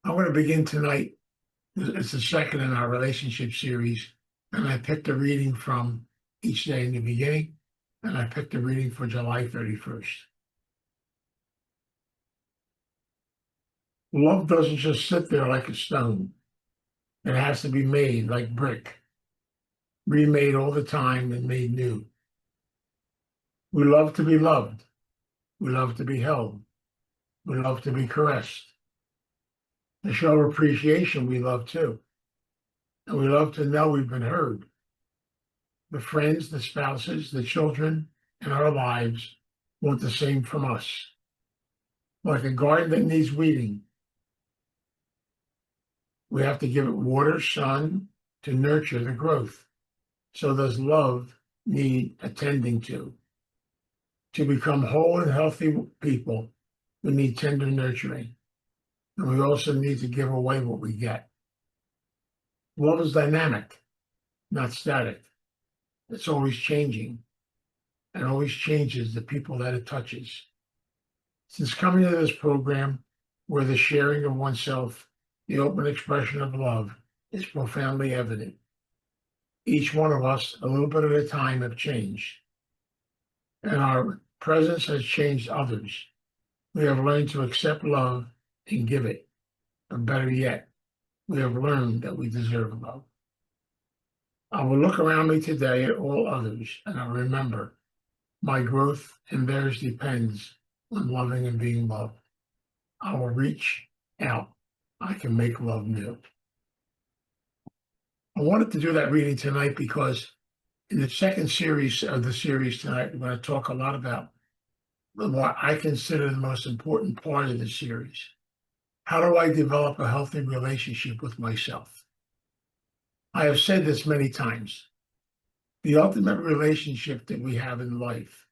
I'm going to begin tonight. It's the second in our relationship series, and I picked a reading from each day in the beginning, and I picked a reading for July 31st. Love doesn't just sit there like a stone. It has to be made like brick, remade all the time and made new. We love to be loved. We love to be held. We love to be caressed. To show appreciation, we love too. And we love to know we've been heard. The friends, the spouses, the children in our lives want the same from us. Like a garden that needs weeding, we have to give it water, sun to nurture the growth. So does love need attending to. To become whole and healthy people, we need tender nurturing. And we also need to give away what we get. Love is dynamic, not static. It's always changing and always changes the people that it touches. Since coming to this program, where the sharing of oneself, the open expression of love, is profoundly evident, each one of us, a little bit at a time, have changed. And our presence has changed others. We have learned to accept love and give it. But better yet, we have learned that we deserve love. I will look around me today at all others, and I remember my growth and theirs depends on loving and being loved. I will reach out. I can make love new. I wanted to do that reading tonight because in the second series of the series tonight, we're going to talk a lot about what I consider the most important part of the series. How do I develop a healthy relationship with myself? I have said this many times. The ultimate relationship that we have in life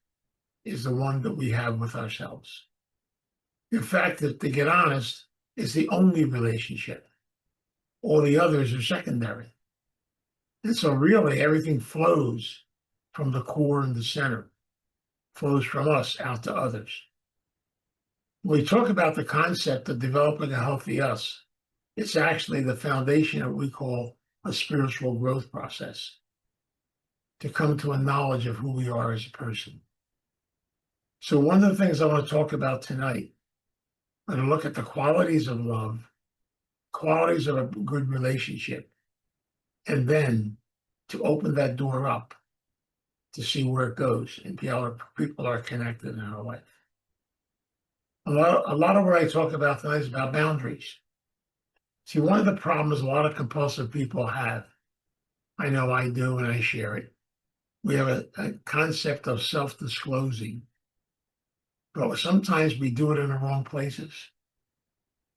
is the one that we have with ourselves. In fact, to get honest, it's the only relationship. All the others are secondary. And so really everything flows from the core and the center, flows from us out to others. When we talk about the concept of developing a healthy us, it's actually the foundation of what we call a spiritual growth process, to come to a knowledge of who we are as a person. So one of the things I want to talk about tonight, I'm going to look at the qualities of love, qualities of a good relationship, and then to open that door up to see where it goes and how people are connected in our life. A lot of what I talk about tonight is about boundaries. See, one of the problems a lot of compulsive people have, I know I do and I share it, we have a concept of self-disclosing, but sometimes we do it in the wrong places.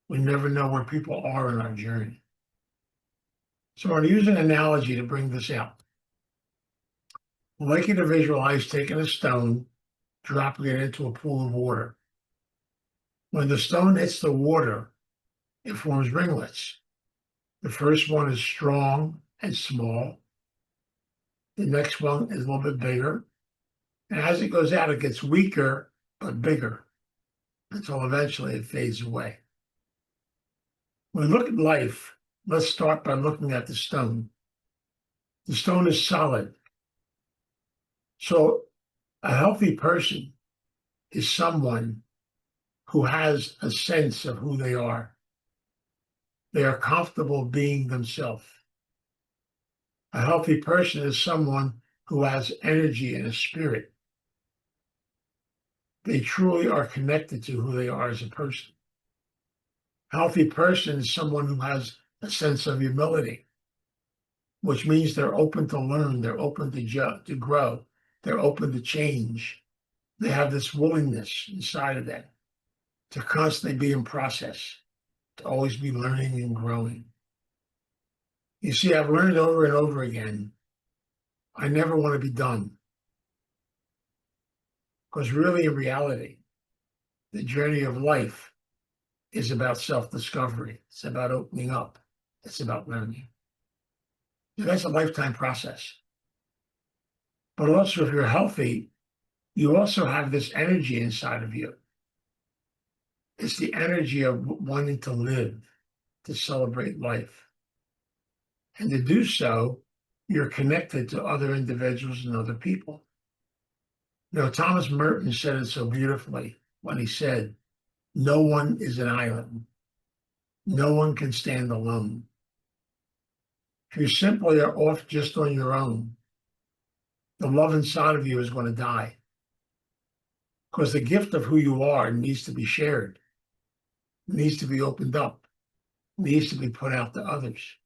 We never know where people are in our journey. So I'm going to use an analogy to bring this out. I'd like you to visualize taking a stone, dropping it into a pool of water. When the stone hits the water, it forms ringlets. The first one is strong and small. The next one is a little bit bigger. And as it goes out, it gets weaker, but bigger, until eventually it fades away. When we look at life, let's start by looking at the stone. The stone is solid. So a healthy person is someone who has a sense of who they are. They are comfortable being themselves. A healthy person is someone who has energy and a spirit. They truly are connected to who they are as a person. A healthy person is someone who has a sense of humility, which means they're open to learn, they're open to grow, they're open to change. They have this willingness inside of them to constantly be in process, to always be learning and growing. You see, I've learned over and over again, I never want to be done. Because really, in reality, the journey of life is about self-discovery. It's about opening up. It's about learning. And that's a lifetime process. But also, if you're healthy, you also have this energy inside of you. It's the energy of wanting to live. to celebrate life. And to do so, you're connected to other individuals and other people. You know, Thomas Merton said it so beautifully when he said, "No one is an island. No one can stand alone. If you simply are off just on your own, the love inside of you is going to die. Because the gift of who you are needs to be shared, needs to be opened up, needs to be put out to others.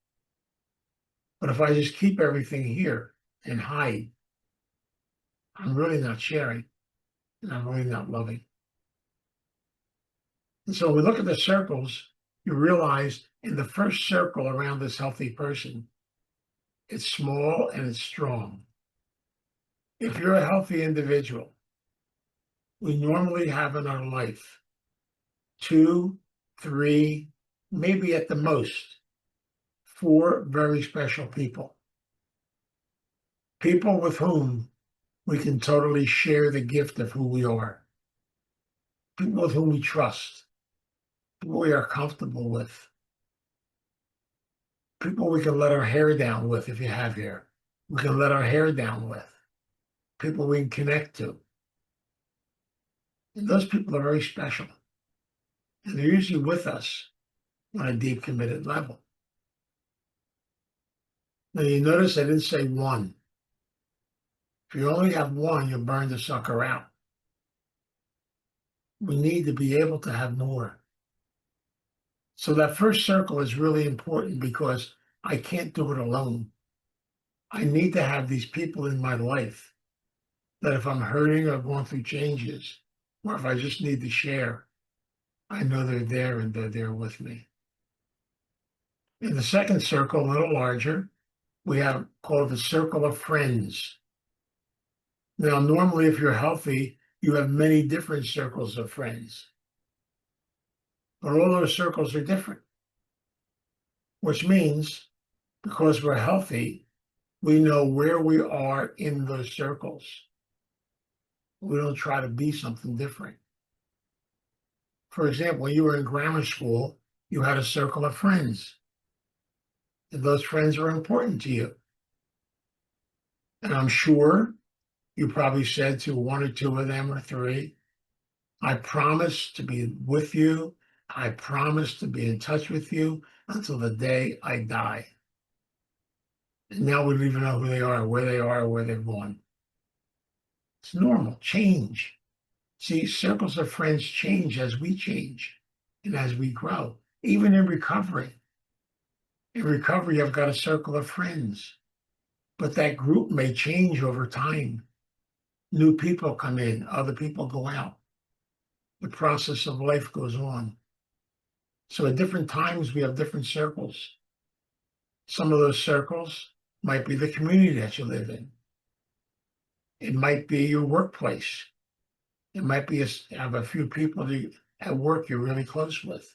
But if I just keep everything here and hide, I'm really not sharing, and I'm really not loving." And so we look at the circles, you realize in the first circle around this healthy person, it's small and it's strong. If you're a healthy individual, we normally have in our life 2, 3, maybe at the most 4 very special people. People with whom we can totally share the gift of who we are. People with whom we trust. People we are comfortable with. People we can let our hair down with if you have hair. We can let our hair down with. People we can connect to. And those people are very special. And they're usually with us on a deep committed level. Now you notice I didn't say one. If you only have one, you'll burn the sucker out. We need to be able to have more. So that first circle is really important because I can't do it alone. I need to have these people in my life that if I'm hurting or going through changes, or if I just need to share, I know they're there and they're there with me. In the second circle, a little larger, we have called the circle of friends. Now, normally, if you're healthy, you have many different circles of friends. But all those circles are different, which means because we're healthy, we know where we are in those circles. We don't try to be something different. For example, when you were in grammar school, you had a circle of friends. And those friends were important to you. And I'm sure you probably said to 1 or 2 of them or 3, I promise to be with you. I promise to be in touch with you until the day I die. And now we don't even know who they are, or where they've gone. It's normal, change. See, circles of friends change as we change and as we grow, even in recovery. In recovery, I've got a circle of friends, but that group may change over time. New people come in, other people go out. The process of life goes on. So at different times, we have different circles. Some of those circles might be the community that you live in. It might be your workplace. It might be have a few people at work you're really close with.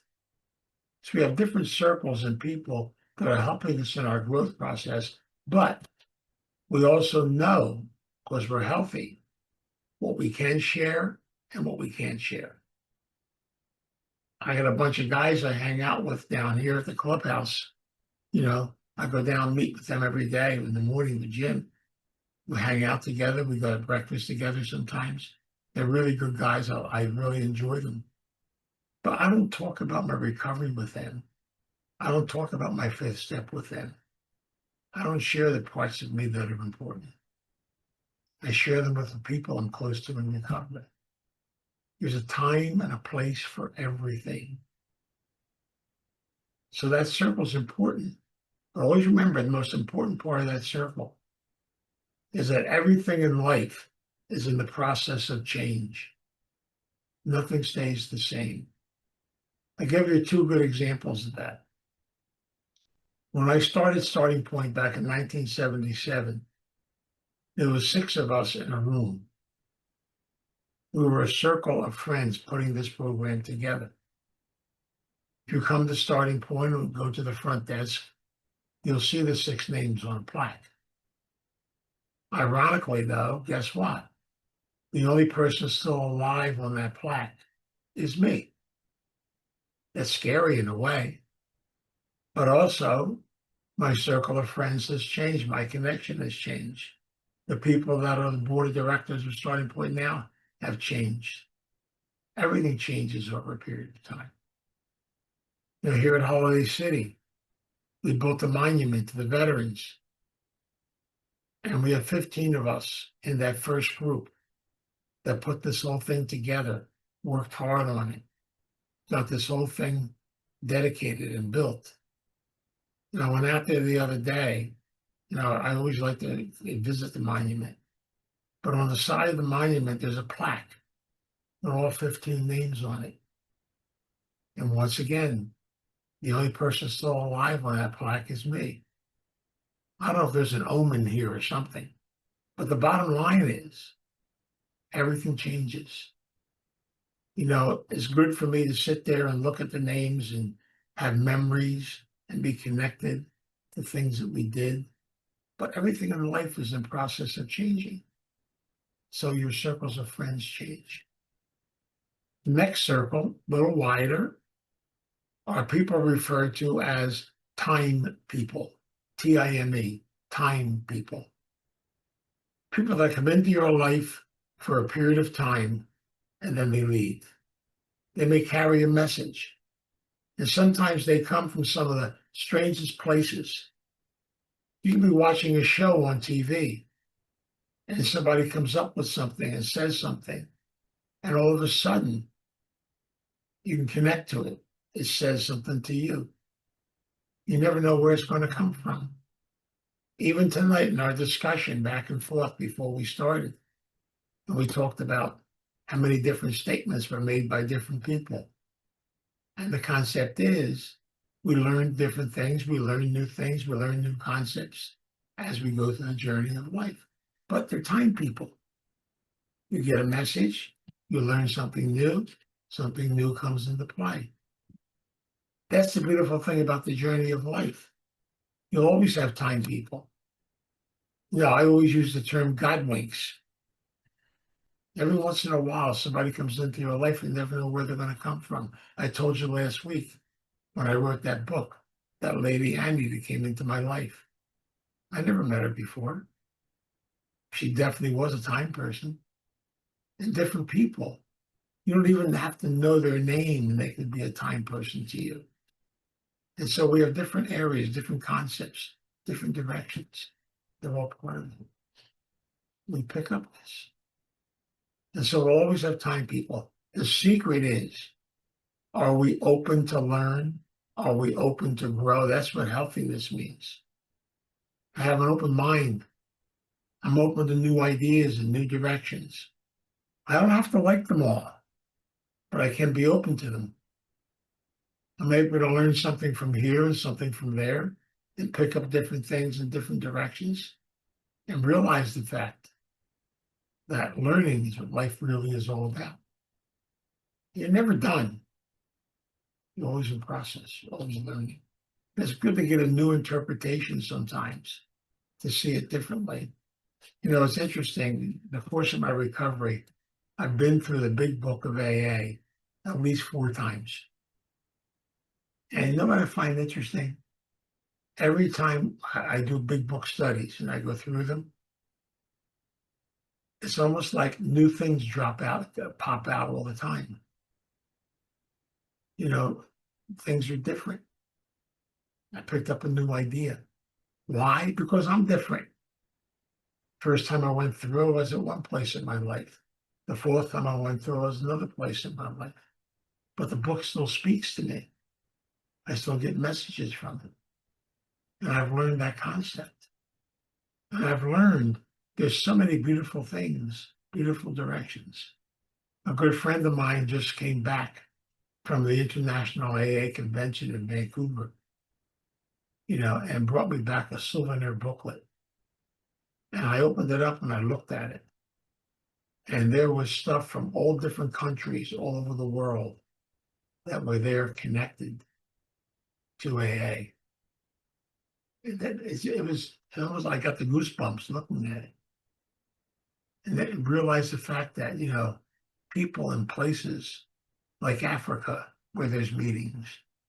So we have different circles and people that are helping us in our growth process, but we also know, because we're healthy, what we can share and what we can't share. I got a bunch of guys I hang out with down here at the clubhouse. You know, I go down and meet with them every day in the morning, the gym. We hang out together. We go to breakfast together sometimes. They're really good guys. I really enjoy them. But I don't talk about my recovery with them. I don't talk about my 5th step with them. I don't share the parts of me that are important. I share them with the people I'm close to in recovery. There's a time and a place for everything. So that circle is important. But always remember the most important part of that circle is that everything in life is in the process of change. Nothing stays the same. I give you 2 good examples of that. When I started Starting Point back in 1977, there was 6 of us in a room. We were a circle of friends putting this program together. If you come to Starting Point and go to the front desk, you'll see the 6 names on a plaque. Ironically, though, guess what? The only person still alive on that plaque is me. That's scary in a way. But also, my circle of friends has changed. My connection has changed. The people that are on the board of directors of Starting Point now have changed. Everything changes over a period of time. Here at Holiday City, we built a monument to the veterans. And we have 15 of us in that first group that put this whole thing together, worked hard on it, got this whole thing dedicated and built. I went out there the other day. I always like to visit the monument. But on the side of the monument, there's a plaque with all 15 names on it. And once again, the only person still alive on that plaque is me. I don't know if there's an omen here or something, but the bottom line is everything changes. It's good for me to sit there and look at the names and have memories and be connected to things that we did. But everything in life is in process of changing. So your circles of friends change. The next circle, a little wider, are people referred to as time people, Time, time people. People that come into your life for a period of time and then they leave. They may carry a message. And sometimes they come from some of the strangest places. You can be watching a show on TV and somebody comes up with something and says something, and all of a sudden you can connect to it. It says something to you. You never know where it's going to come from. Even tonight in our discussion back and forth before we started, and we talked about how many different statements were made by different people. And the concept is we learn different things, we learn new things, we learn new concepts as we go through the journey of life. But they're time people. You get a message, you learn something new comes into play. That's the beautiful thing about the journey of life. You'll always have time people. I always use the term God winks. Every once in a while, somebody comes into your life and you never know where they're going to come from. I told you last week when I wrote that book, that lady Annie that came into my life. I never met her before. She definitely was a time person. And different people, you don't even have to know their name and they could be a time person to you. And so we have different areas, different concepts, different directions. They're all part of it. We pick up this. And so we'll always have time people. The secret is, are we open to learn? Are we open to grow? That's what healthiness means. I have an open mind. I'm open to new ideas and new directions. I don't have to like them all, but I can be open to them. I'm able to learn something from here and something from there and pick up different things in different directions and realize the fact that learning is what life really is all about. You're never done. You're always in process. You're always learning. It's good to get a new interpretation sometimes, to see it differently. It's interesting. The course of my recovery, I've been through the big book of AA at least 4 times. And you know what I find interesting? Every time I do big book studies and I go through them, it's almost like new things pop out all the time. Things are different. I picked up a new idea. Why? Because I'm different. First time I went through, I was at one place in my life. The 4th time I went through, I was another place in my life. But the book still speaks to me. I still get messages from it. And I've learned that concept. And I've learned there's so many beautiful things, beautiful directions. A good friend of mine just came back from the International AA Convention in Vancouver, and brought me back a souvenir booklet. And I opened it up and I looked at it. And there was stuff from all different countries all over the world that were there connected to AA. It was almost like I got the goosebumps looking at it. And then realized the fact that, people in places like Africa where there's meetings,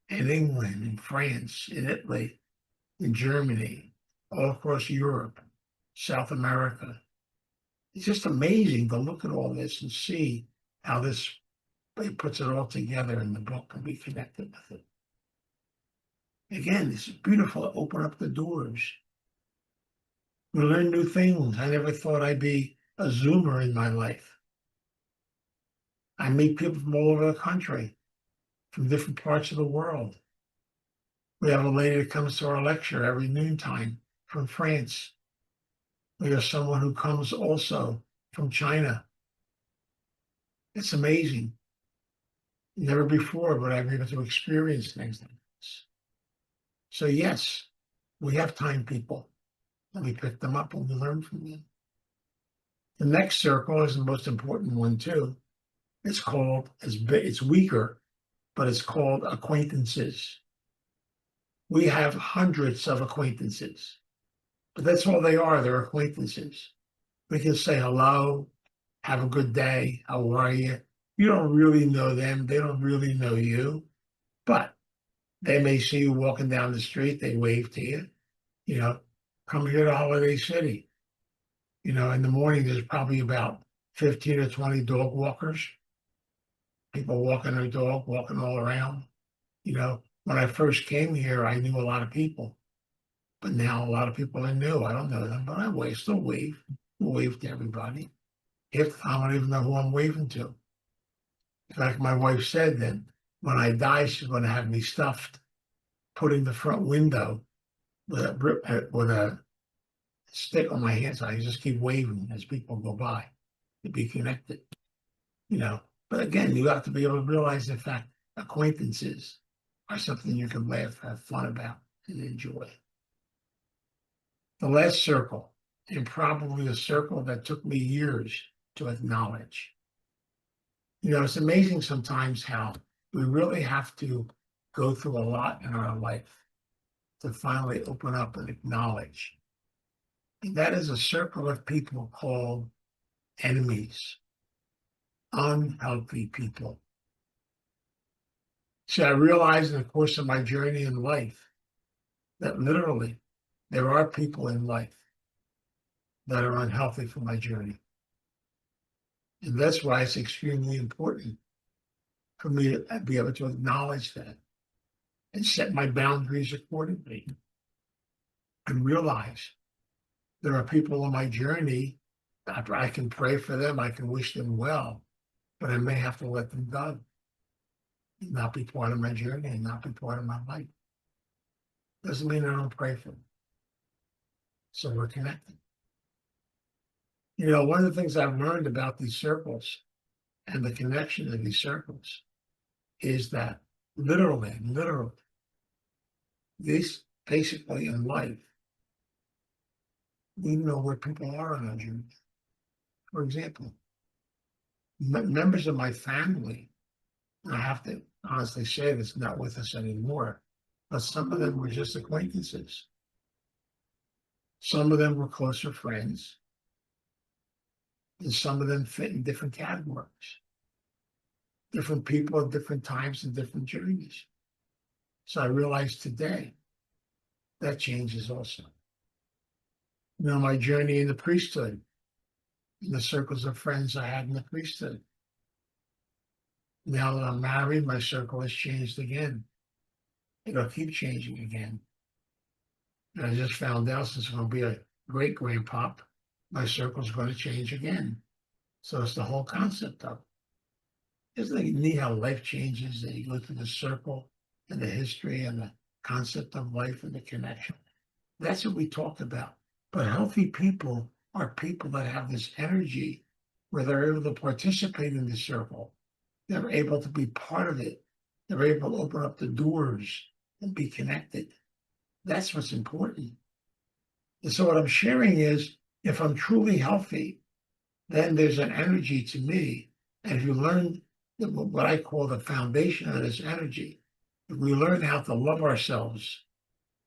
in England, in France, in Italy, in Germany, all across Europe, South America. It's just amazing to look at all this and see how this it puts it all together in the book and be connected with it. Again, it's beautiful to open up the doors. We learn new things. I never thought I'd be a Zoomer in my life. I meet people from all over the country, from different parts of the world. We have a lady that comes to our lecture every noontime from France. We have someone who comes also from China. It's amazing. Never before would I be able to experience things like this. So yes, we have time people, and we pick them up and we learn from them. The next circle is the most important one too. It's weaker, but it's called acquaintances. We have hundreds of acquaintances, but that's all they are. They're acquaintances. We can say hello, have a good day, how are you? You don't really know them. They don't really know you, but they may see you walking down the street. They wave to you, come here to Holiday City. In the morning, there's probably about 15 or 20 dog walkers, people walking their dog, walking all around. When I first came here, I knew a lot of people, but now a lot of people are new. I don't know them, but I still wave to everybody. Half the time, I don't even know who I'm waving to. In fact, my wife said that when I die, she's going to have me stuffed, put in the front window with a stick on my hand, so I just keep waving as people go by to be connected. But again, you have to be able to realize the fact acquaintances are something you can laugh, have fun about, and enjoy. The last circle, and probably a circle that took me years to acknowledge. It's amazing sometimes how we really have to go through a lot in our life to finally open up and acknowledge. And that is a circle of people called enemies, unhealthy people. See, I realized in the course of my journey in life that literally there are people in life that are unhealthy for my journey. And that's why it's extremely important for me to be able to acknowledge that and set my boundaries accordingly and realize there are people on my journey that I can pray for them, I can wish them well, but I may have to let them go and not be part of my journey and not be part of my life. Doesn't mean I don't pray for them. So we're connected. One of the things I've learned about these circles and the connection of these circles is that literally, this basically in life, we know where people are on our journey. For example, members of my family, and I have to honestly say this, not with us anymore, but some of them were just acquaintances. Some of them were closer friends, and some of them fit in different categories. Different people at different times and different journeys. So I realized today that changes also. My journey in the priesthood, in the circles of friends I had in the priesthood. Now that I'm married, my circle has changed again. It'll keep changing again. And I just found out since I'm going to be a great grandpop, my circle's going to change again. So it's the whole concept of it. Isn't it neat how life changes and you go through the circle and the history and the concept of life and the connection? That's what we talk about. But healthy people are people that have this energy where they're able to participate in the circle. They're able to be part of it. They're able to open up the doors and be connected. That's what's important. And so what I'm sharing is, if I'm truly healthy, then there's an energy to me. And if you learn what I call the foundation of this energy, if we learn how to love ourselves,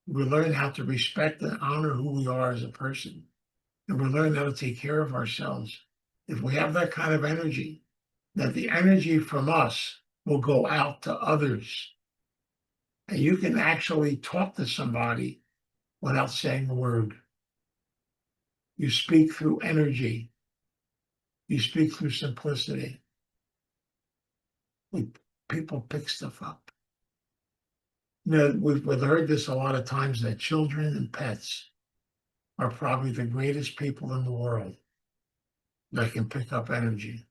we learn how to respect and honor who we are as a person, and we learn how to take care of ourselves. If we have that kind of energy, that the energy from us will go out to others. And you can actually talk to somebody without saying a word. You speak through energy. You speak through simplicity. People pick stuff up. You know, we've heard this a lot of times that children and pets are probably the greatest people in the world that can pick up energy.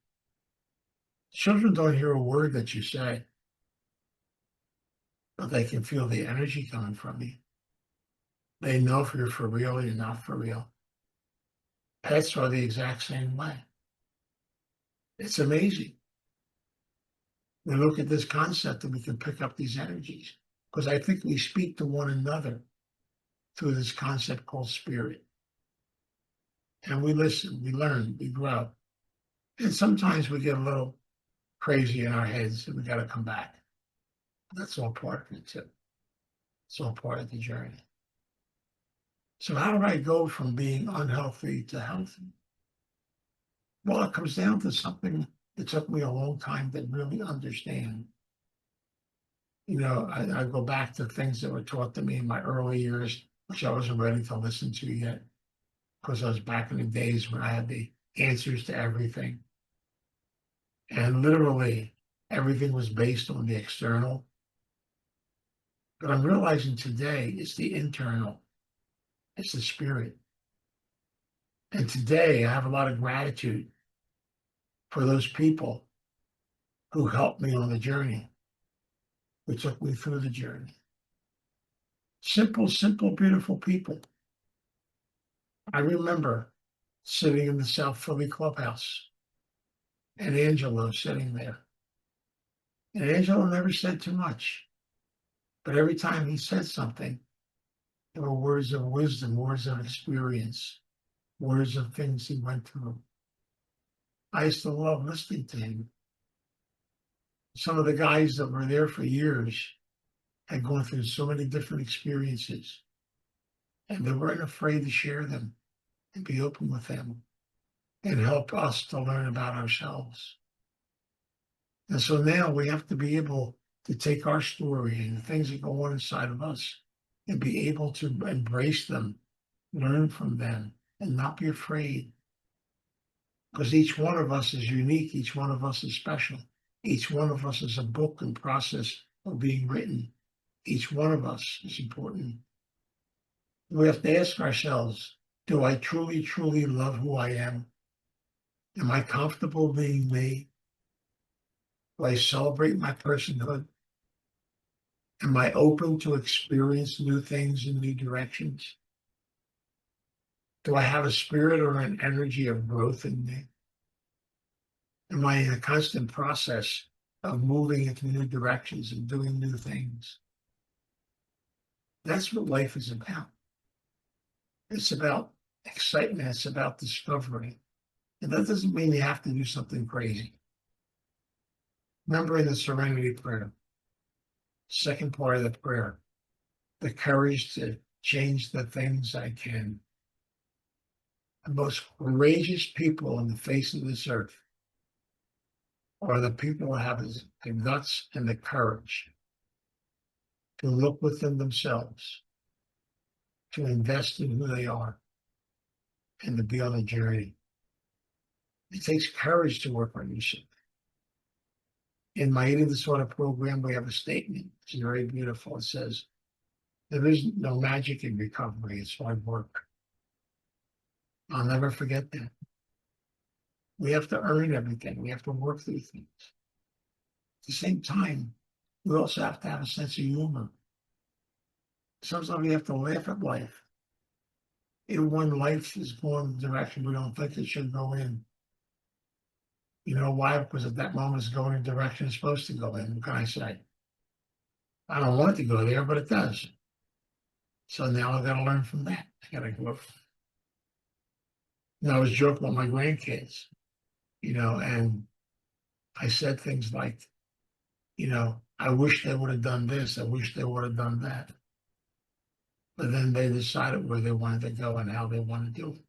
Children don't hear a word that you say, but they can feel the energy coming from you. They know if you're for real or you're not for real. Pets are the exact same way. It's amazing. We look at this concept and we can pick up these energies because I think we speak to one another through this concept called spirit. And we listen, we learn, we grow. And sometimes we get a little crazy in our heads and we got to come back. That's all part of it too. It's all part of the journey. So how did I go from being unhealthy to healthy? Well, it comes down to something that took me a long time to really understand. You know, I go back to things that were taught to me in my early years, which I wasn't ready to listen to yet, because I was back in the days when I had the answers to everything. And literally everything was based on the external. But I'm realizing today it's the internal, it's the spirit. And today I have a lot of gratitude for those people who helped me on the journey, who took me through the journey. Simple, beautiful people. I remember sitting in the South Philly clubhouse and Angelo sitting there. And Angelo never said too much, but every time he said something, there were words of wisdom, words of experience, words of things he went through. I used to love listening to him. Some of the guys that were there for years had gone through so many different experiences, and they weren't afraid to share them and be open with them and help us to learn about ourselves. And so now we have to be able to take our story and the things that go on inside of us and be able to embrace them, learn from them, and not be afraid. Because each one of us is unique, each one of us is special. Each one of us is a book in process of being written. Each one of us is important. We have to ask ourselves, do I truly, truly love who I am? Am I comfortable being me? Do I celebrate my personhood? Am I open to experience new things in new directions? Do I have a spirit or an energy of growth in me? Am I in a constant process of moving into new directions and doing new things? That's what life is about. It's about excitement. It's about discovery. And that doesn't mean you have to do something crazy. Remember in the Serenity Prayer, second part of the prayer, the courage to change the things I can. The most courageous people on the face of this earth are the people who have the guts and the courage to look within themselves, to invest in who they are, and to be on a journey. It takes courage to work on yourself. In my eating disorder program, we have a statement. It's very beautiful. It says, there is no magic in recovery. It's hard work. I'll never forget that. We have to earn everything. We have to work through things. At the same time, we also have to have a sense of humor. Sometimes we have to laugh at life. Even when life is going the direction we don't think it should go in. You know why? Because at that moment it's going in the direction it's supposed to go in. What can I say? I don't want it to go there, but it does. So now I've got to learn from that. I got to go. You know, I was joking with my grandkids, you know, and I said things like, you know, I wish they would have done this. I wish they would have done that. But then they decided where they wanted to go and how they want to do it.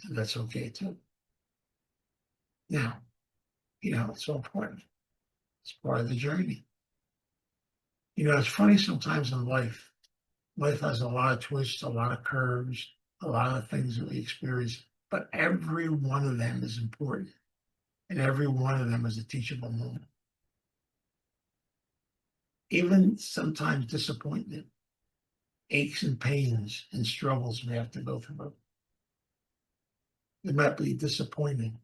And that's okay too. Now, you know, it's so important. It's part of the journey. You know, it's funny sometimes in life. Life has a lot of twists, a lot of curves, a lot of things that we experience, but every one of them is important, and every one of them is a teachable moment. Even sometimes disappointment, aches and pains and struggles we have to go through. It might be disappointing.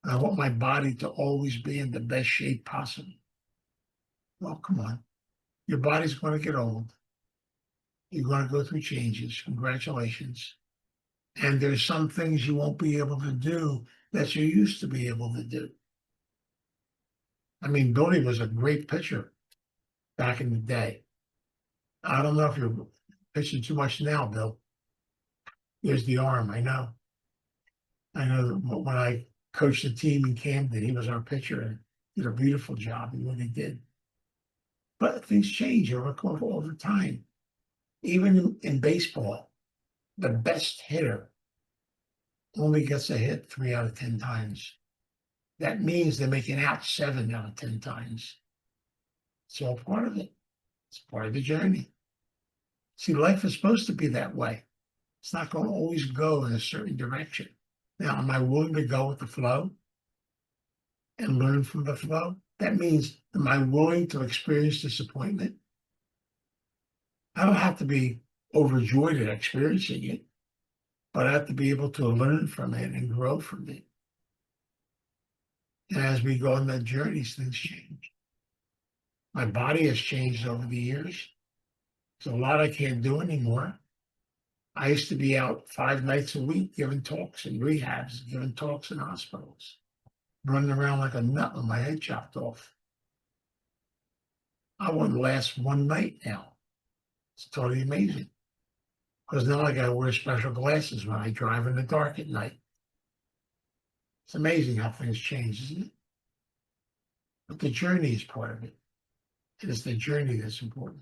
I want my body to always be in the best shape possible. Well, come on. Your body's going to get old. You're going to go through changes. Congratulations. And there's some things you won't be able to do that you used to be able to do. I mean, Billy was a great pitcher back in the day. I don't know if you're pitching too much now, Bill. There's the arm. I know. I know that when I coached the team in Camden, he was our pitcher and did a beautiful job. He really did. But things change over time. Even in baseball, the best hitter only gets a hit 3 out of 10 times. That means they're making out 7 out of 10 times. It's all part of it. It's part of the journey. See, life is supposed to be that way. It's not going to always go in a certain direction. Now, am I willing to go with the flow and learn from the flow? That means, am I willing to experience disappointment? I don't have to be overjoyed at experiencing it, but I have to be able to learn from it and grow from it. And as we go on that journey, things change. My body has changed over the years. There's a lot I can't do anymore. I used to be out 5 nights a week giving talks in rehabs, giving talks in hospitals, running around like a nut with my head chopped off. I wouldn't last one night now. It's totally amazing. Because now I got to wear special glasses when I drive in the dark at night. It's amazing how things change, isn't it? But the journey is part of it. It is the journey that's important.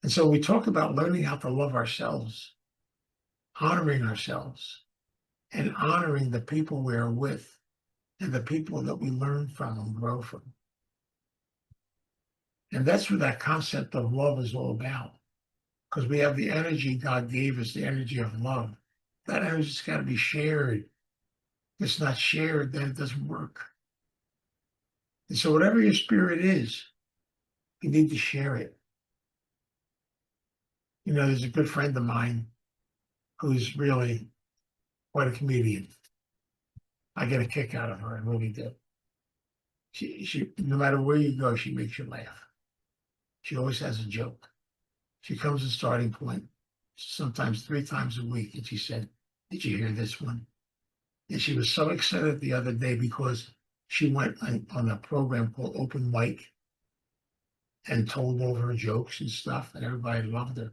And so we talk about learning how to love ourselves, honoring ourselves, and honoring the people we are with and the people that we learn from and grow from. And that's what that concept of love is all about. Because we have the energy God gave us, the energy of love. That energy's got to be shared. If it's not shared, then it doesn't work. And so whatever your spirit is, you need to share it. You know, there's a good friend of mine who's really quite a comedian. I get a kick out of her, I really do. She, no matter where you go, she makes you laugh. She always has a joke. She comes to Starting Point sometimes 3 times a week, and she said, "Did you hear this one?" And she was so excited the other day because she went on a program called Open Mic and told all her jokes and stuff, and everybody loved her.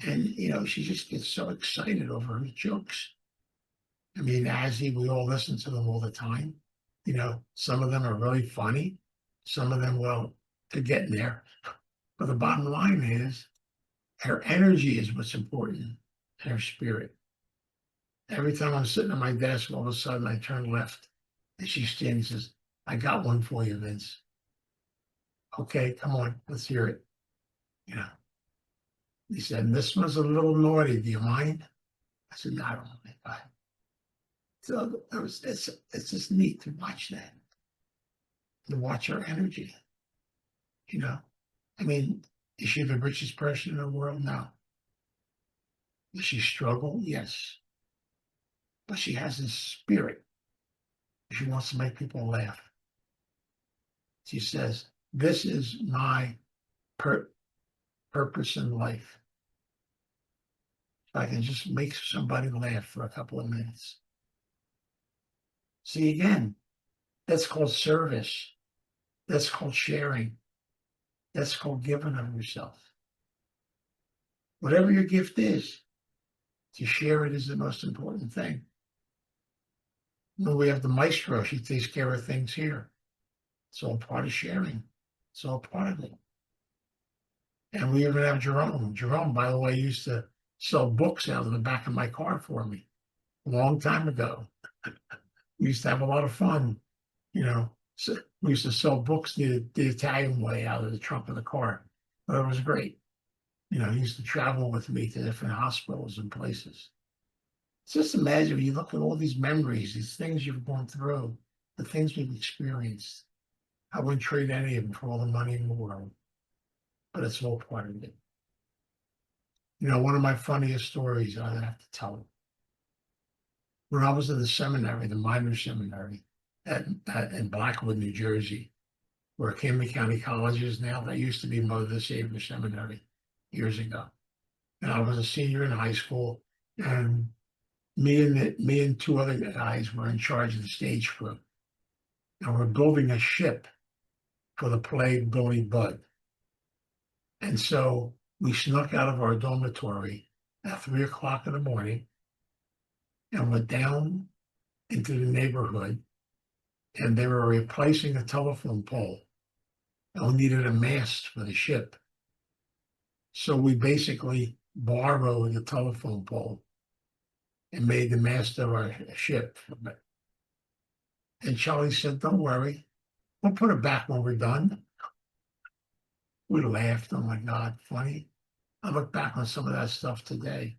And, you know, she just gets so excited over her jokes. I mean, we all listen to them all the time. You know, some of them are really funny. Some of them, well, they're getting there. But the bottom line is her energy is what's important, and her spirit. Every time I'm sitting at my desk, all of a sudden I turn left and she stands and says, "I got one for you, Vince." Okay, come on, let's hear it. You know, he said, "This one's a little naughty. Do you mind?" I said, "No, I don't mind." So it's just neat to watch that, to watch her energy. You know, I mean, is she the richest person in the world? No. Does she struggle? Yes. But she has this spirit. She wants to make people laugh. She says, "This is my purpose in life. If I can just make somebody laugh for a couple of minutes." See, again, that's called service. That's called sharing. That's called giving of yourself. Whatever your gift is, to share it is the most important thing. When we have the maestro, she takes care of things here. It's all part of sharing. It's all part of it. And we even have Jerome. Jerome, by the way, used to sell books out of the back of my car for me a long time ago. We used to have a lot of fun, you know, So we used to sell books the Italian way out of the trunk of the car. But it was great. He used to travel with me to different hospitals and places. Just imagine when you look at all these memories, these things you've gone through, the things we've experienced. I wouldn't trade any of them for all the money in the world, but it's all part of it. One of my funniest stories I have to tell. When I was in the seminary, the minor seminary in Blackwood, New Jersey, where Camden County College is now, that used to be Mother the Savior Seminary years ago. And I was a senior in high school, and me and two other guys were in charge of the stage crew. And we're building a ship for the play Billy Budd. And so we snuck out of our dormitory at 3 o'clock in the morning and went down into the neighborhood, and they were replacing a telephone pole. And we needed a mast for the ship. So we basically borrowed the telephone pole and made the mast of our ship from it. And Charlie said, "Don't worry, we'll put it back when we're done." We laughed. Oh my God, funny. I look back on some of that stuff today.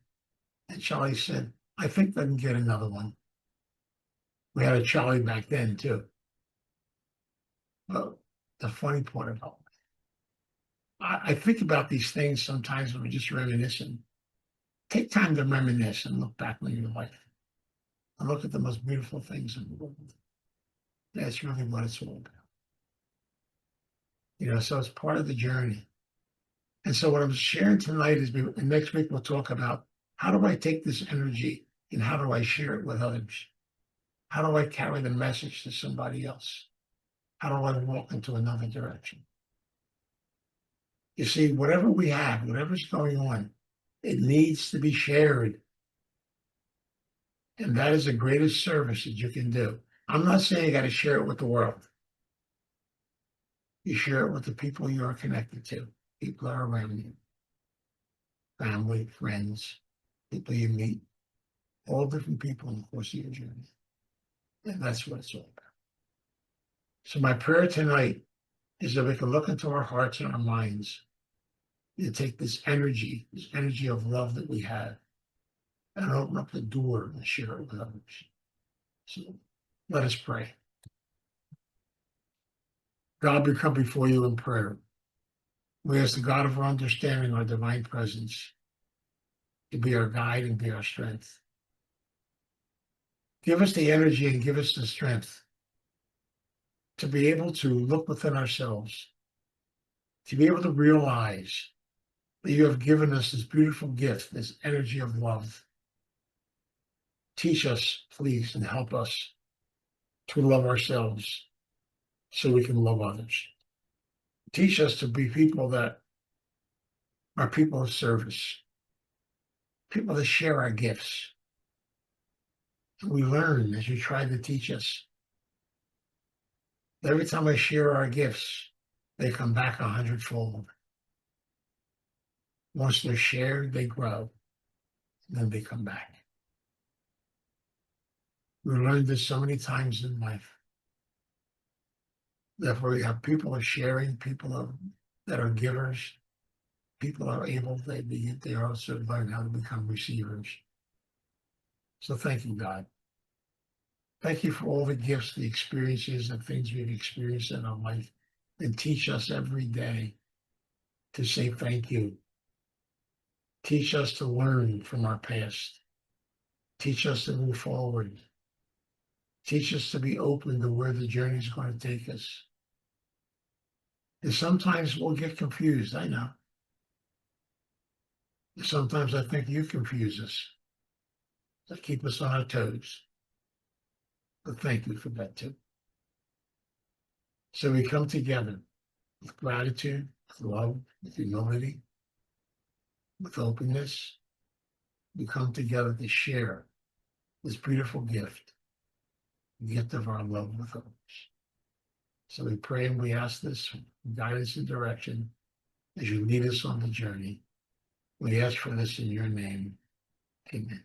And Charlie said, "I think they can get another one." We had a Charlie back then too. But the funny part about it, I think about these things sometimes when we're just reminiscing. Take time to reminisce and look back on your life and look at the most beautiful things in the world. That's really what it's all about. So it's part of the journey. And so what I'm sharing tonight is next week we'll talk about how do I take this energy and how do I share it with others? How do I carry the message to somebody else? How do I walk into another direction? You see, whatever we have, whatever's going on, it needs to be shared. And that is the greatest service that you can do. I'm not saying you got to share it with the world. You share it with the people you are connected to, people that are around you, family, friends, people you meet, all different people in the course of your journey. And that's what it's all about. So my prayer tonight is that we can look into our hearts and our minds and take this energy of love that we have, and open up the door and share it with others. So let us pray. God, we come before you in prayer. We ask the God of our understanding, our divine presence, to be our guide and be our strength. Give us the energy and give us the strength to be able to look within ourselves, to be able to realize that you have given us this beautiful gift, this energy of love. Teach us, please, and help us to love ourselves so we can love others. Teach us to be people that are people of service, people that share our gifts. And we learn as you try to teach us. Every time I share our gifts, they come back 100-fold. Once they're shared, they grow, and then they come back. We learned this so many times in life. Therefore, we have people are sharing, that are givers, people are able, they also learn how to become receivers. So thank you, God. Thank you for all the gifts, the experiences, and things we've experienced in our life. And teach us every day to say thank you. Teach us to learn from our past. Teach us to move forward. Teach us to be open to where the journey is going to take us. And sometimes we'll get confused, I know. Sometimes I think you confuse us to keep us on our toes. But thank you for that too. So we come together with gratitude, with love, with humility, with openness. We come together to share this beautiful gift, the gift of our love with others. So we pray and we ask this guidance and direction as you lead us on the journey. We ask for this in your name. Amen.